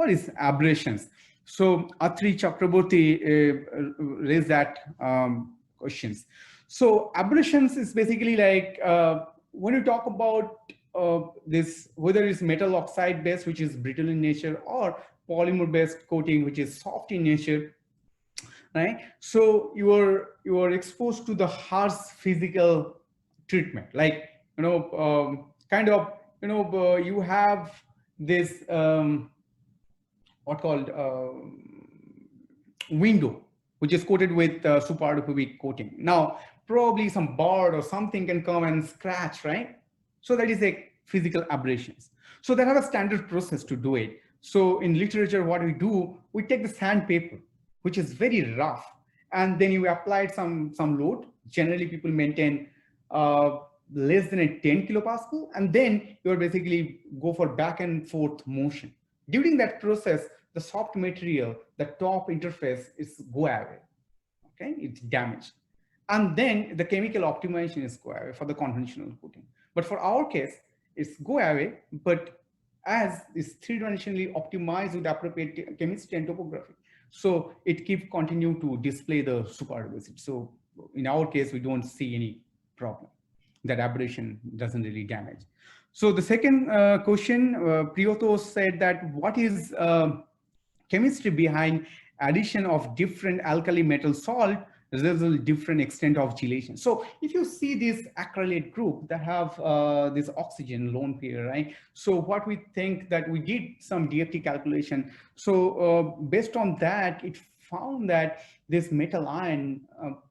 what is abrasions? So Atri Chakraborty raised that questions. So abrasions is basically like when you talk about this, whether it's metal oxide based, which is brittle in nature, or polymer based coating, which is soft in nature, right? So you are exposed to the harsh physical treatment, like kind of you have this what called window, which is coated with super hydrophobic coating. Now, probably some bird or something can come and scratch, right? So that is a physical abrasions. So they have a standard process to do it. So in literature, what we do, we take the sandpaper, which is very rough, and then you apply some load. Generally, people maintain less than a 10 kilopascal, and then you basically go for back and forth motion. During that process, the soft material, the top interface is go away. Okay, it's damaged. And then the chemical optimization is go away for the conventional coating. But for our case, it's go away, but as it's three-dimensionally optimized with appropriate chemistry and topography. So it keeps continue to display the super hydrophobic. So in our case, we don't see any problem. That aberration doesn't really damage. So the second question, Priyoto said that what is chemistry behind addition of different alkali metal salt results in different extent of gelation. So if you see this acrylate group that have this oxygen lone pair, right? So what we think that we did some DFT calculation. So based on that, it found that this metal ion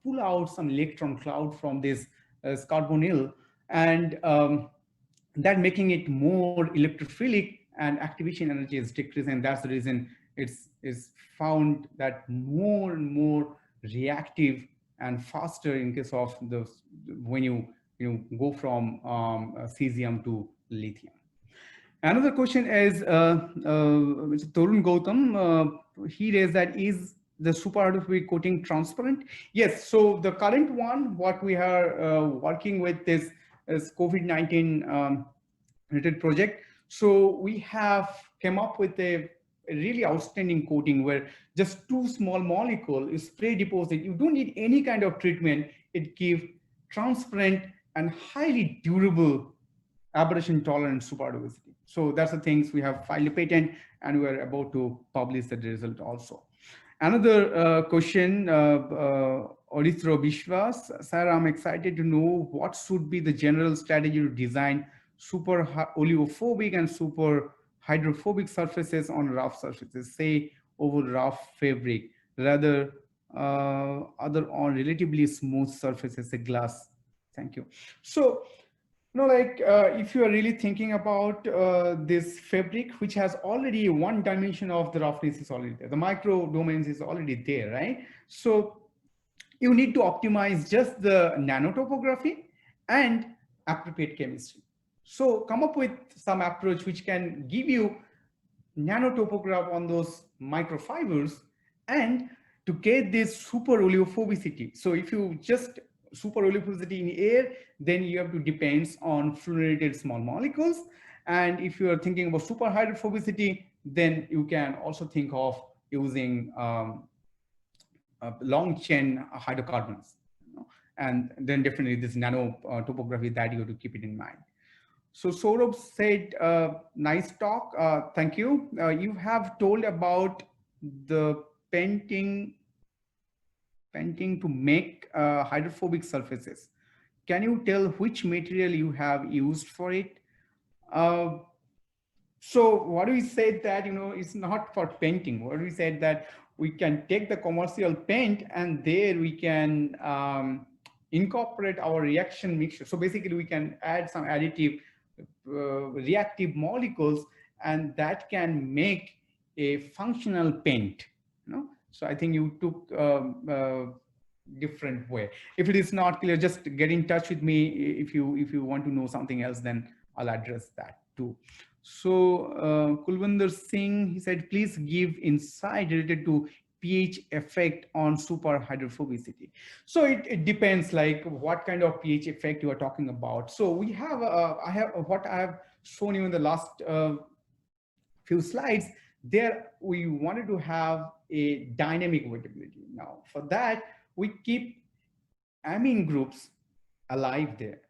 pull out some electron cloud from this carbonyl, and that making it more electrophilic, and activation energy is decreasing. And that's the reason it's found that more and more reactive and faster in case of the when you go from cesium to lithium. Another question is Mr. Torun Gautam. He raised that is the super hydrophobic coating transparent? Yes. So the current one, what we are working with is COVID-19 related project. So we have come up with a really outstanding coating where just two small molecule is spray deposit. You don't need any kind of treatment. It gives transparent and highly durable aberration tolerant super hydrophobic. So that's the things we have filed a patent, and we are about to publish the result also. Another question, Orithro Bishwas, sir, I'm excited to know what should be the general strategy to design super oleophobic and super hydrophobic surfaces on rough surfaces, say over rough fabric, rather other on relatively smooth surfaces, a glass. Thank you. So, if you are really thinking about this fabric, which has already one dimension of the roughness is already there, the micro domains is already there, right? So you need to optimize just the nanotopography and appropriate chemistry. So come up with some approach which can give you nanotopograph on those microfibers and to get this super oleophobicity. So if you just super oleophobicity in air, then you have to depend on fluorinated small molecules. And if you are thinking about super hydrophobicity, then you can also think of using long chain hydrocarbons. And then definitely this nano topography that you have to keep it in mind. So Saurabh said, nice talk, thank you. You have told about the painting to make hydrophobic surfaces. Can you tell which material you have used for it? So what we said that, it's not for painting. What we said that we can take the commercial paint and there we can incorporate our reaction mixture. So basically we can add some additive reactive molecules, and that can make a functional paint. So I think you took different way. If it is not clear, just get in touch with me. If you want to know something else, then I'll address that too. So Kulvinder Singh, he said, please give insight related to pH effect on super hydrophobicity. So it depends like what kind of pH effect you are talking about. So we have what I have shown you in the last few slides, There we wanted to have a dynamic wettability. Now for that, we keep amine groups alive there.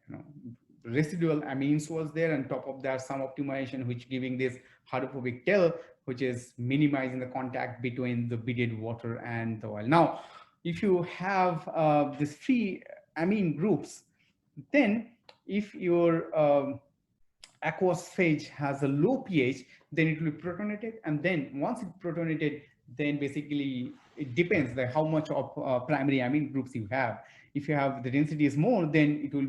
Residual amines was there, and top of that some optimization which giving this hydrophobic tail, which is minimizing the contact between the beaded water and the oil. Now if you have these free amine groups, then if your aqueous phase has a low pH, then it will be protonated, and then once it protonated, then basically it depends like how much of primary amine groups you have. If you have the density is more, then it will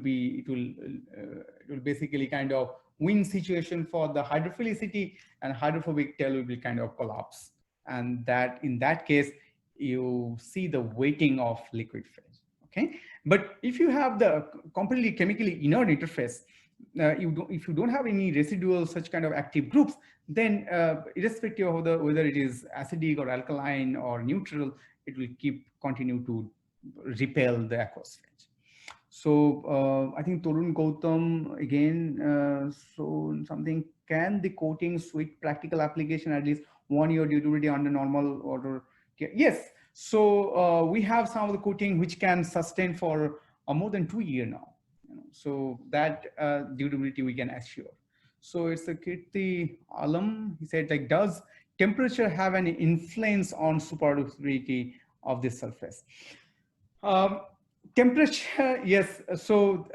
basically kind of win situation for the hydrophilicity, and hydrophobic tail will be kind of collapse, and that in that case you see the weighting of liquid phase. Okay, but if you have the completely chemically inert interface, if you don't have any residual such kind of active groups, then irrespective of whether it is acidic or alkaline or neutral, it will continue to repel the aqueous phase. So I think Torun Gautam again, so something, can the coatings with practical application at least 1 year durability under normal order? Yes. So we have some of the coating which can sustain for more than 2 years now. So that durability we can assure. So it's a Kirti Alam. He said, like, does temperature have an influence on superadaptivity of this surface? Temperature, yes. So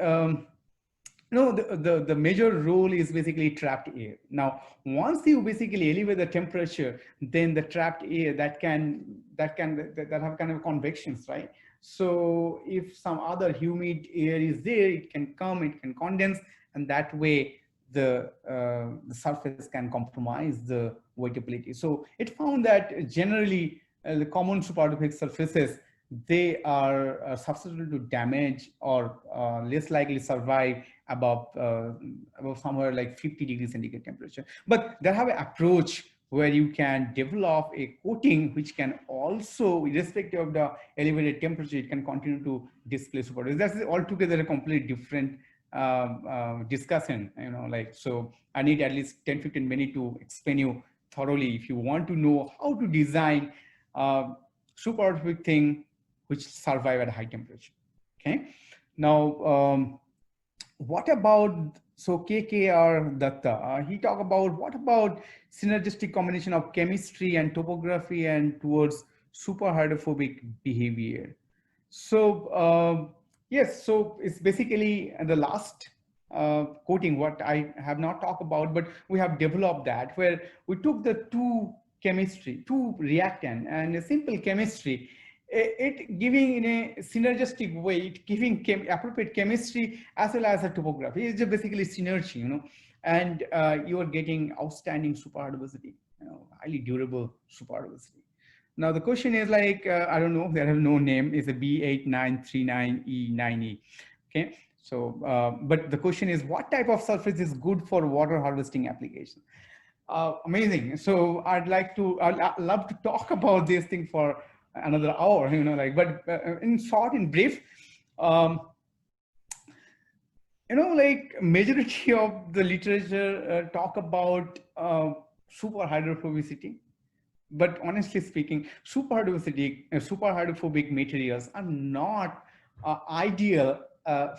no, the major role is basically trapped air. Now, once you basically elevate the temperature, then the trapped air that have kind of convections, right? So if some other humid air is there, it can come, it can condense, and that way the surface can compromise the wettability. So it found that generally the common superadaptive surfaces, they are susceptible to damage or less likely survive above somewhere like 50 degrees centigrade temperature. But they have an approach where you can develop a coating which can also, irrespective of the elevated temperature, it can continue to display superadaptive. That's altogether a completely different discussion, so I need at least 10-15 minutes to explain you thoroughly if you want to know how to design superadaptive thing which survive at high temperature. Okay, now what about, so KKR Datta, he talked about what about synergistic combination of chemistry and topography and towards super hydrophobic behavior. So yes, so it's basically the last coating what I have not talked about, but we have developed that where we took the two reactant and a simple chemistry, it giving in a synergistic way, it giving appropriate chemistry as well as a topography. It's just basically synergy, and you are getting outstanding superadaptivity, highly durable superadaptivity. Now the question is like, I don't know, there have no name, is a B8939E9E. Okay, so but the question is, what type of surface is good for water harvesting application? Amazing. So I'd love to talk about this thing for another hour, but in short, in brief, majority of the literature talk about super hydrophobicity, but honestly speaking, super hydrophobic materials are not ideal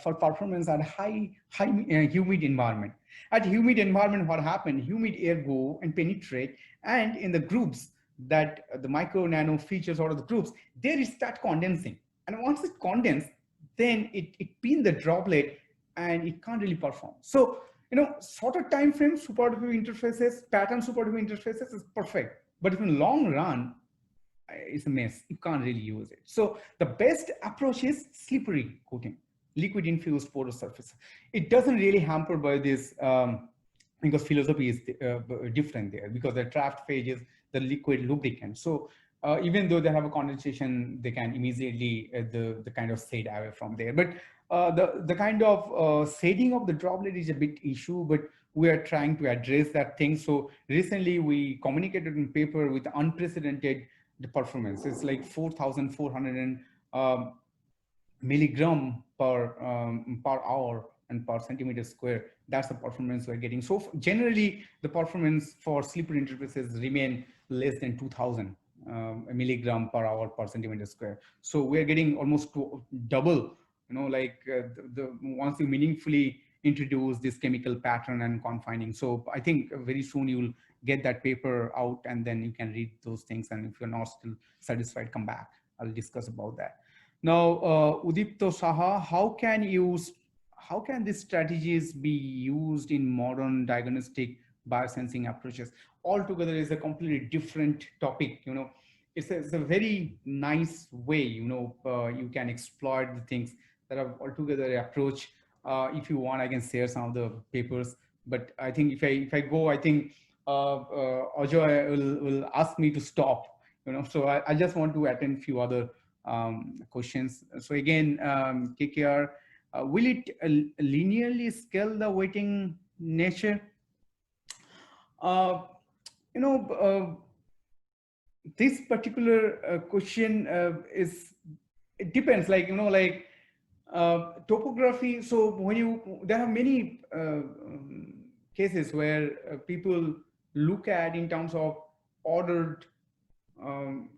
for performance at high humid environment. At humid environment, what happened? Humid air go and penetrate, and in the groups that the micro nano features out of the groups, there it start condensing, and once it condenses, then it pin the droplet and it can't really perform. So shorter time frame superadaptive interfaces, pattern superadaptive interfaces is perfect, but if in long run it's a mess, you can't really use it. So the best approach is slippery coating, liquid infused porous surface. It doesn't really hamper by this because philosophy is different there, because the trapped phase is the liquid lubricant. So even though they have a condensation, they can immediately the kind of shade away from there. But the kind of shading of the droplet is a big issue, but we are trying to address that thing. So recently we communicated in paper with unprecedented performance. It's like 4,400 milligram per hour and per centimeter square. That's the performance we're getting. So generally, the performance for slippery interfaces remain less than 2000 milligram per hour per centimeter square. So we're getting almost double, like once you meaningfully introduce this chemical pattern and confining. So I think very soon you'll get that paper out, and then you can read those things. And if you're not still satisfied, come back. I'll discuss about that. Now, Udipto Saha, how can these strategies be used in modern diagnostic biosensing approaches? Altogether is a completely different topic. It's a very nice way, you can exploit the things that are altogether approach. If you want, I can share some of the papers, but I think if I go, I think Ajoy will ask me to stop, so I just want to attend a few other questions. So again, KKR, will it linearly scale the weighting nature? This particular question it depends, topography. So there are many cases where people look at in terms of ordered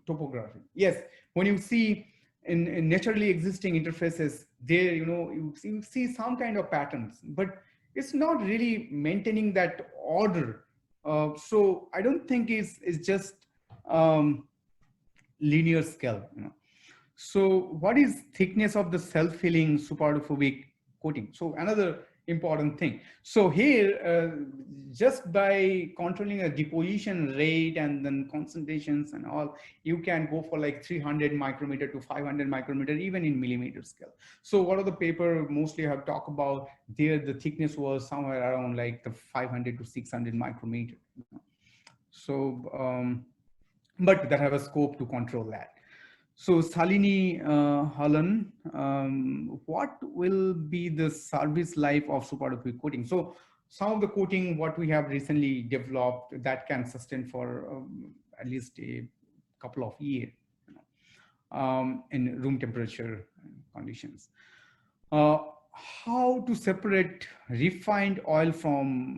topography. Yes, when you see in naturally existing interfaces, there you see some kind of patterns, but it's not really maintaining that order. So I don't think it's just linear scale. So what is thickness of the self-healing superhydrophobic coating? So another important thing. So here, just by controlling a deposition rate and then concentrations and all, you can go for like 300 micrometer to 500 micrometer, even in millimeter scale. So what are the paper mostly have talked about there? The thickness was somewhere around like the 500 to 600 micrometer. So, but that have a scope to control that. So Salini Halan, what will be the service life of superhydrophobic coating? So some of the coating what we have recently developed that can sustain for at least a couple of years in room temperature conditions. How to separate refined oil from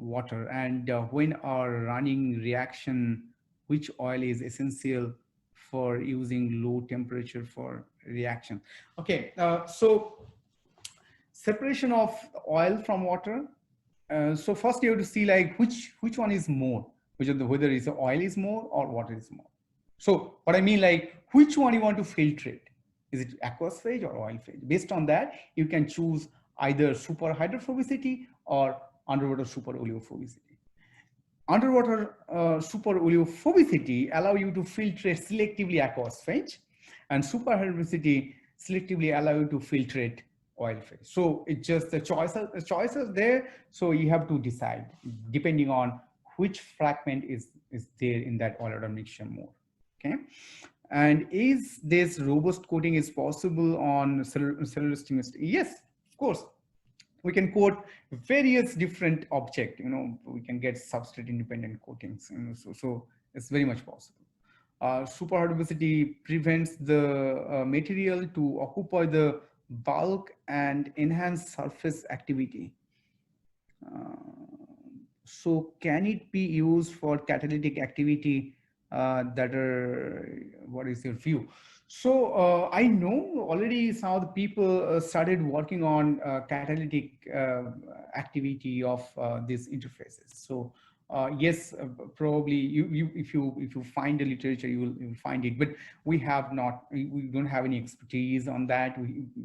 water, and when are running reaction, which oil is essential for using low temperature for reaction? Okay, so separation of oil from water. So first you have to see like which one is more, whether it's oil is more or water is more. So what I mean, like which one you want to filtrate? Is it aqueous phase or oil phase? Based on that, you can choose either super hydrophobicity or underwater super oleophobicity. Underwater super oleophobicity allow you to filtrate selectively aqueous phase, and super hydrophobicity selectively allow you to filtrate oil phase. So it's just the choices there. So you have to decide depending on which fragment is there in that oil water mixture more. Okay. And is this robust coating is possible on cellular stimulus? Yes, of course. We can coat various different objects. We can get substrate independent coatings. So it's very much possible. Super hydrophobicity prevents the material to occupy the bulk and enhance surface activity. So can it be used for catalytic activity? What is your view? So I know already some of the people started working on catalytic activity of these interfaces. So yes, probably if you find the literature, you will find it. But we don't have any expertise on that.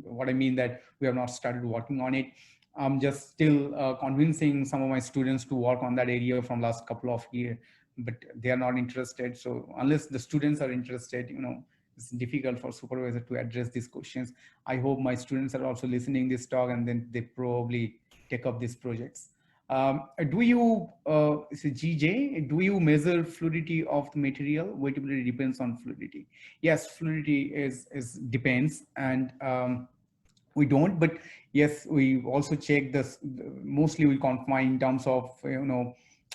What I mean that we have not started working on it. I'm just still convincing some of my students to work on that area from last couple of years, but they are not interested. So unless the students are interested, it's difficult for supervisor to address these questions. I hope my students are also listening this talk, and then they probably take up these projects. Do you measure fluidity of the material? Wettability depends on fluidity. Yes, fluidity is depends, and we don't, but yes, we also check this. Mostly we confine in terms of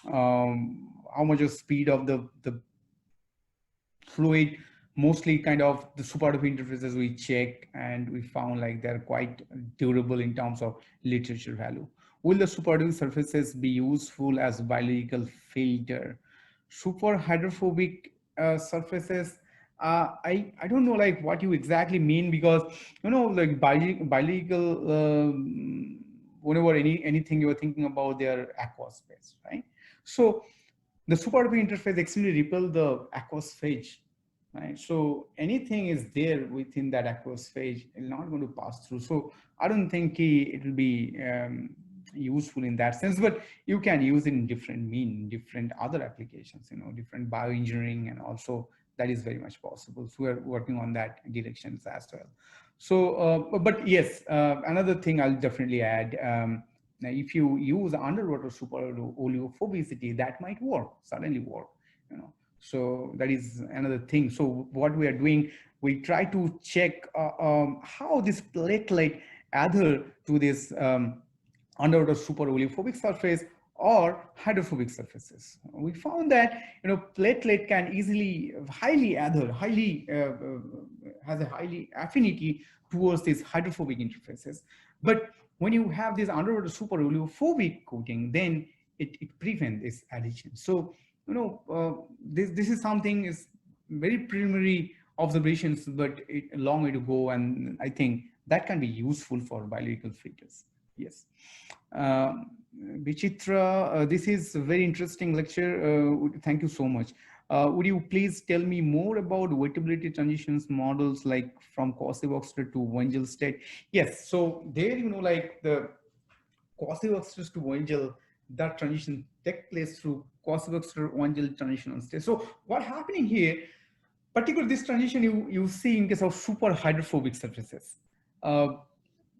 how much of speed of the fluid mostly kind of the superlative interfaces we check, and we found like they're quite durable in terms of literature value. Will the superlative surfaces be useful as biological filter? Super hydrophobic surfaces, I don't know like what you exactly mean, because like biological, whenever anything you're thinking about, their aqueous phase, right? So the superlative interface actually repel the aqueous phase, right? So anything is there within that aqueous phase is not going to pass through. So I don't think it will be useful in that sense, but you can use it in different other applications, different bioengineering, and also that is very much possible. So we're working on that directions as well. So, but yes, another thing I'll definitely add, now, if you use underwater super oleophobicity, that might work, suddenly work. So that is another thing. So what we are doing, we try to check how this platelet adhere to this underwater super oleophobic surface or hydrophobic surfaces. We found that platelet can easily highly adhere, has a highly affinity towards these hydrophobic interfaces. But when you have this underwater super oleophobic coating, then it prevents this adhesion. So this is something is very preliminary observations, but a long way to go, and I think that can be useful for biological filters. Yes. Vichitra, this is a very interesting lecture. Thank you so much. Would you please tell me more about wettability transitions models, like from quasi-Wexler to Wengel state? Yes, so there, like the quasi-Wexler to Wengel, that transition take place through quasi-Wexler-Wengel transitional state. So what happening here, particularly this transition you see in case of super hydrophobic surfaces.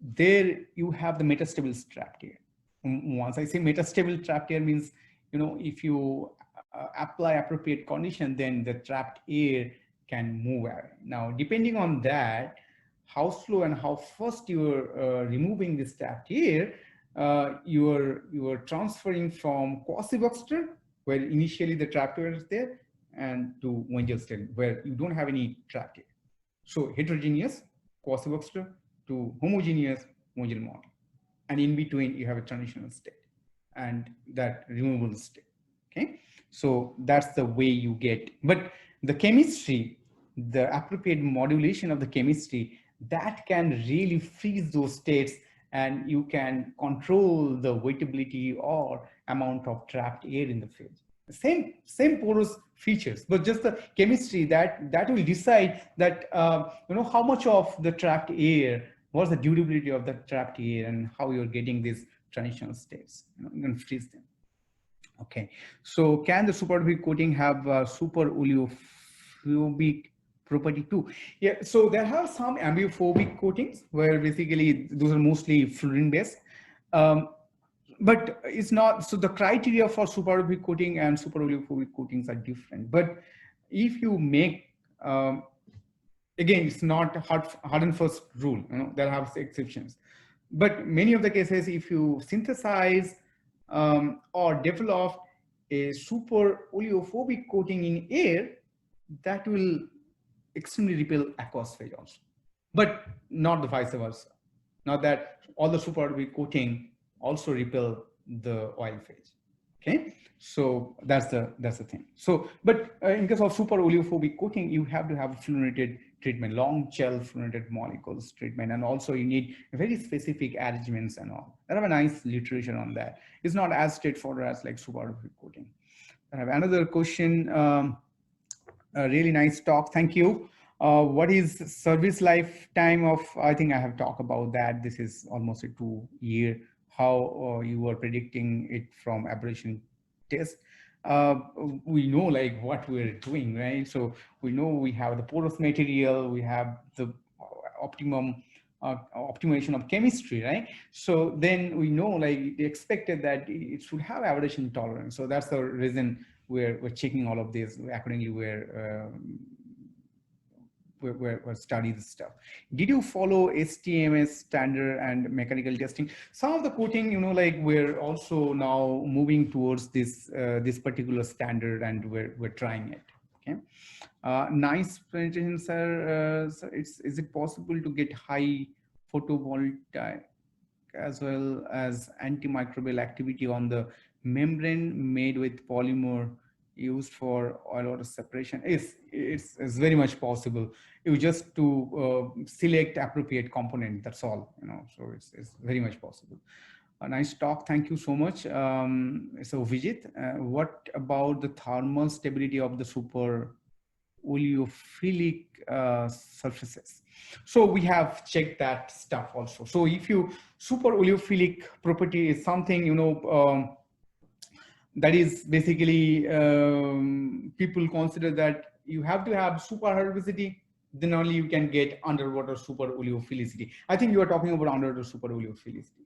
There you have the metastable trapped air. Once I say metastable trapped air means, if you apply appropriate condition, then the trapped air can move away. Now, depending on that, how slow and how fast you're removing this trapped air, you're transferring from quasi-Wexler, where initially the trapped air is there, and to Wengel state, where you don't have any trapped air. So heterogeneous quasi-Wexler to homogeneous Wengel model. And in between, you have a transitional state and that removable state. Okay, so that's the way you get. But the chemistry, the appropriate modulation of the chemistry, that can really freeze those states, and you can control the wettability or amount of trapped air in the phase. Same porous features, but just the chemistry that will decide that how much of the trapped air, what's the durability of the trapped air, and how you're getting these transitional states. You can freeze them. Okay, so can the superphobic coating have super oleophobic property too? Yeah, so there are some ambiophobic coatings where basically those are mostly fluorine based. But it's not, so the criteria for superphobic coating and super oleophobic coatings are different. But if you make, again, it's not hard and first rule, there are exceptions. But many of the cases, if you synthesize or develop a super oleophobic coating in air, that will extremely repel aqueous phase also, but not the vice versa. Not that all the super oleophobic coating also repel the oil phase. Okay, so that's the thing. So, but in case of super oleophobic coating, you have to have fluorinated treatment, long gel fluorinated molecules treatment, and also you need very specific arrangements and all. I have a nice literature on that. It's not as straightforward as like super oleophobic coating. I have another question. A really nice talk. Thank you. What is service lifetime of? I think I have talked about that. This is almost a 2-year. How you were predicting it from aberration test. We know like what we're doing, right? So we know we have the porous material, we have the optimum optimization of chemistry, right? So then we know like they expected that it should have aberration tolerance. So that's the reason we're checking all of this accordingly. We're studying this stuff. Did you follow STMS standard and mechanical testing? Some of the coating, like we're also now moving towards this this particular standard, and we're trying it. Okay, Nice presentation, sir. Sir, is it possible to get high photovoltaic as well as antimicrobial activity on the membrane made with polymer used for oil water separation? It's very much possible. You just to select appropriate component. That's all. So it's very much possible. A nice talk. Thank you so much. So Vijit, what about the thermal stability of the super oleophilic surfaces? So we have checked that stuff also. So if you super oleophilic property is something, that is basically people consider that you have to have super hydrophobicity, then only you can get underwater super oleophilicity. I think you are talking about underwater super oleophilicity.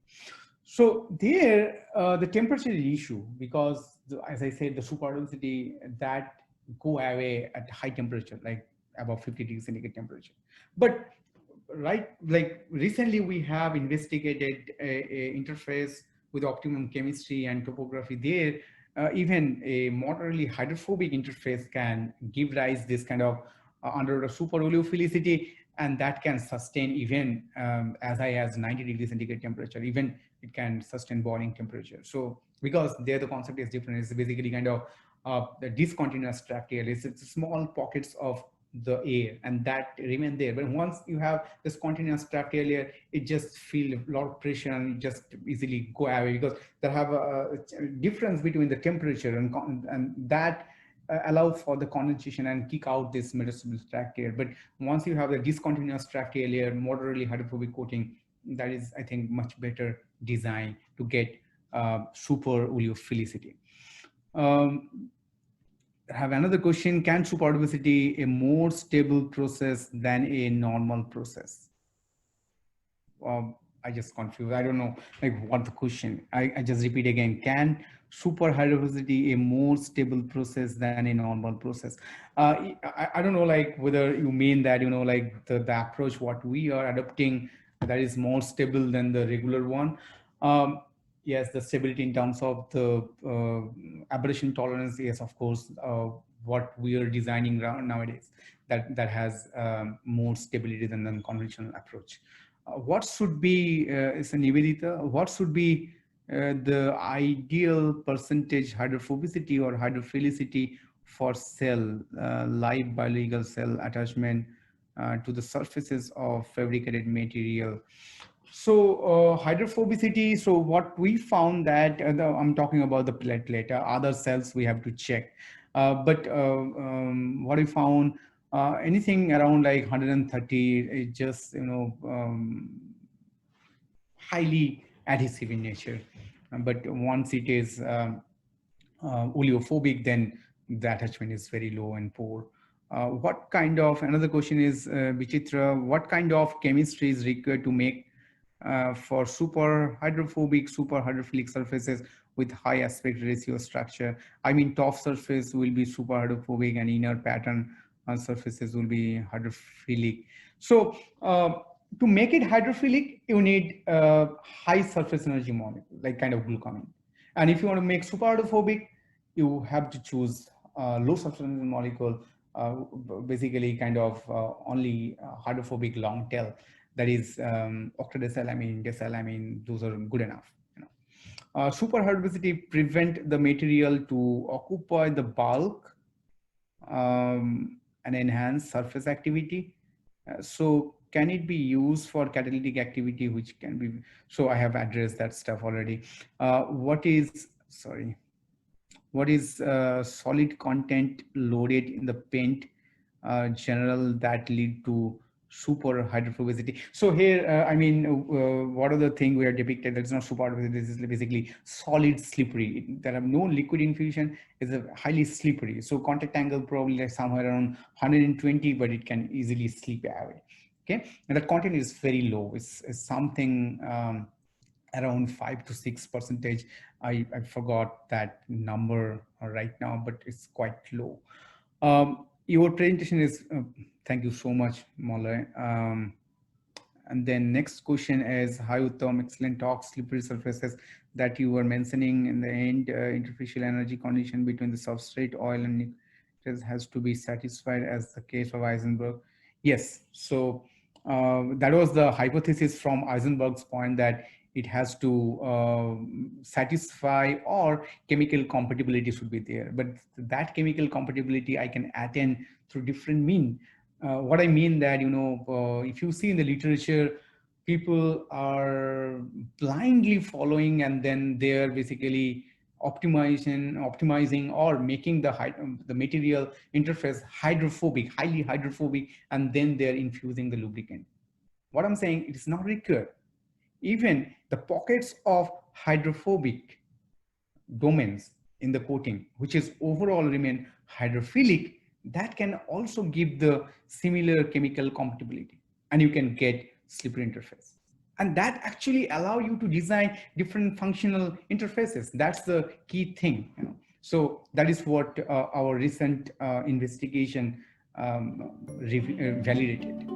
So there, the temperature is the issue because, as I said, the superheaticity that go away at high temperature, like above 50 degrees centigrade temperature. But right, like recently we have investigated a interface with optimum chemistry and topography. There, even a moderately hydrophobic interface can give rise this kind of under a super oleophilicity, and that can sustain even as high as 90 degrees centigrade temperature. Even it can sustain boiling temperature. So because there the concept is different, it's basically kind of the discontinuous tract air. It's small pockets of the air and that remain there. But once you have this continuous tract air layer, it just feel a lot of pressure and it just easily go away because they have a difference between the temperature and that allow for the condensation and kick out this metastable tract air. But once you have the discontinuous tract air layer, moderately hydrophobic coating, that is, I think, much better design to get super oleophilicity. I have another question. Can superheaticity a more stable process than a normal process? I just confused. I don't know like what the question. I just repeat again. Can superheaticity a more stable process than a normal process? I don't know like whether you mean that like the approach what we are adopting that is more stable than the regular one. Yes, the stability in terms of the aberration tolerance. Yes, of course. What we are designing nowadays that has more stability than the conventional approach. What should be, is a Nivedita, what should be the ideal percentage hydrophobicity or hydrophilicity for cell, live biological cell attachment to the surfaces of fabricated material? So hydrophobicity, so what we found that, I'm talking about the platelet, other cells we have to check. But what we found, anything around like 130 is just, highly adhesive in nature. But once it is oleophobic, then the attachment is very low and poor. What kind of, another question is, Vichitra, what kind of chemistry is required to make for super hydrophobic, super hydrophilic surfaces with high aspect ratio structure? I mean, top surface will be super hydrophobic and inner pattern surfaces will be hydrophilic. So to make it hydrophilic, you need high surface energy molecule, like kind of glucamine. And if you want to make super hydrophobic, you have to choose low surface energy molecule, basically kind of only hydrophobic long tail, that is octadecylamine, decylamine, those are good enough. Super hydrophobicity prevent the material to occupy the bulk and enhance surface activity. So can it be used for catalytic activity, which can be, so I have addressed that stuff already. What is solid content loaded in the paint general that lead to super hydrophobicity? So here, I mean, what are the thing we are depicted? That's not super hydrophobicity. This is basically solid slippery. There are no liquid infusion. It's a highly slippery. So contact angle probably like somewhere around 120, but it can easily slip away. Okay, and the content is very low. It's something around 5 to 6%. I forgot that number right now, but it's quite low. Your presentation is, thank you so much, Molly. And then next question is, hi Uttam, excellent talk, slippery surfaces that you were mentioning in the end, interfacial energy condition between the substrate, oil and interface has to be satisfied as the case of Eisenberg. Yes. So that was the hypothesis from Eisenberg's point, that it has to satisfy, or chemical compatibility should be there. But that chemical compatibility I can attain through different means. What I mean that, if you see in the literature, people are blindly following, and then they're basically optimizing or making the material interface hydrophobic, highly hydrophobic, and then they're infusing the lubricant. What I'm saying, it is not recurred. Even the pockets of hydrophobic domains in the coating, which is overall remain hydrophilic, that can also give the similar chemical compatibility, and you can get slippery interface. And that actually allow you to design different functional interfaces. That's the key thing. So that is what our recent investigation validated.